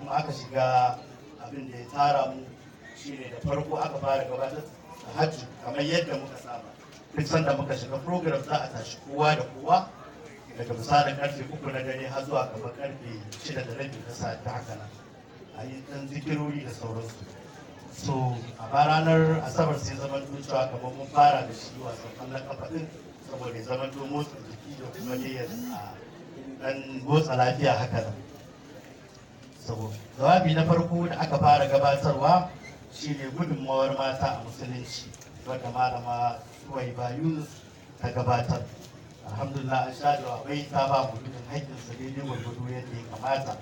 kuma aka shiga abin da ya tara mu shine da farko aka fara gabatar da hajji kamar yadda muka saba. Duk sanda muka shiga program za a tashi kowa da kowa daga misalin karfe 3 na dare har zuwa kamar karfe 6:30 na safe haka nan. A yi ɗan zikirori da sauransu. So a ranar asabar sai zaman cewa kamar mun fara da shi wasan kwallon kafa din saboda zaman motsa jiki da kuma dai a dan motsa lafiya haka nan. So jawabi na farko da aka fara gabatarwa shine gudunmawar mata a musulunci wadda malama Suwaiba Yunus ta gabatar. Alhamdulillah an sha jawabai ta ba mu dukkan haƙƙinsa daidai gwargwado yadda ya kamata.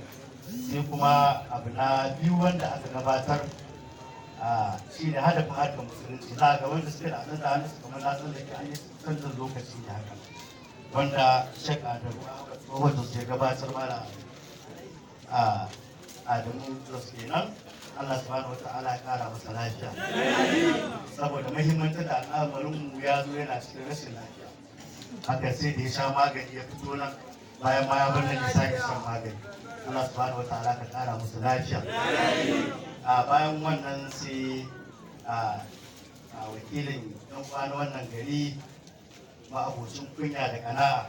Sai kuma abu na biyu wanda aka gabatar shi ne hadafin harkar musulunci. Za ga wanda suke da da hannu su kamar na san da ke an yi canjin lokaci ne haka wanda Sheikh Adamu Ahmad Jos ya gabatar mana Adamu Jos kenan. Allah subhanahu wa ta'ala ya kara masa lafiya saboda muhimmancin da al'amarin mu ya zo yana cikin rashin lafiya haka sai da ya sha magani ya fito nan bayan ma ya bar nan ya sake shan magani. Allah subhanahu wa ta'ala ka kara musu lafiya. Bayan wannan sai wakilin ɗan kwana wannan gari ma'abocin kunya da kana'a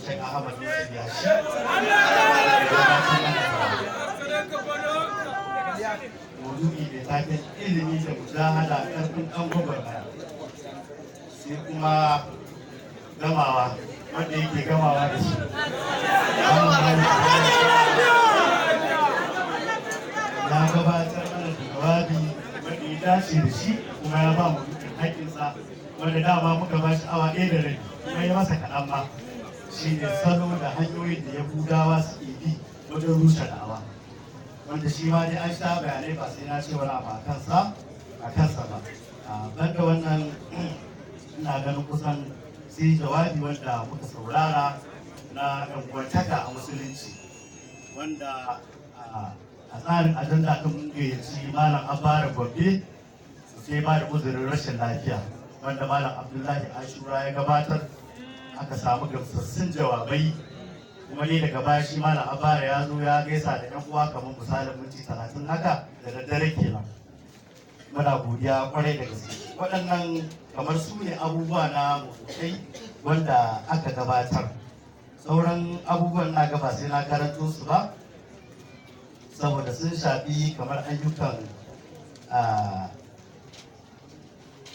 Sheikh Ahmad Yusuf Yashi maudu'i da taken ilimi da mujahada ƙarfin ɗan gwagwarmaya. Sai kuma gamawa wanda yake gamawa da shi ya gabatar mana da jawabi wanda ya dace da shi kuma ya ba mu dukkan haƙƙinsa wanda dama muka ba shi awa 1 da rabi kuma ya masa kaɗan ma shi ne salo da hanyoyin da Yahudawa suke bi wajen rushe da'awa wanda shi ma dai an sha bayanai ba sai na ce wani abu a kansa ba. Banda wannan ina ganin kusan sai jawabi wanda muka saurara na ɗan'uwantaka a musulunci wanda a tsarin ajanda ɗin mun gayyaci Malam Abara Gombe sai ba da uzurin rashin lafiya wanda Malam Abdullahi Ashura ya gabatar aka samu gamsassun jawabai kuma ne daga baya shi Malam Abara ya zo ya gaisa da 'yan uwa kamar misalin minti 30 haka da daddare kenan. Muna godiya kwarai da gaske. Waɗannan kamar su ne abubuwa na motsi wanda aka gabatar. Sauran abubuwan na gaba sai na karanto su ba saboda sun shafi kamar ayyukan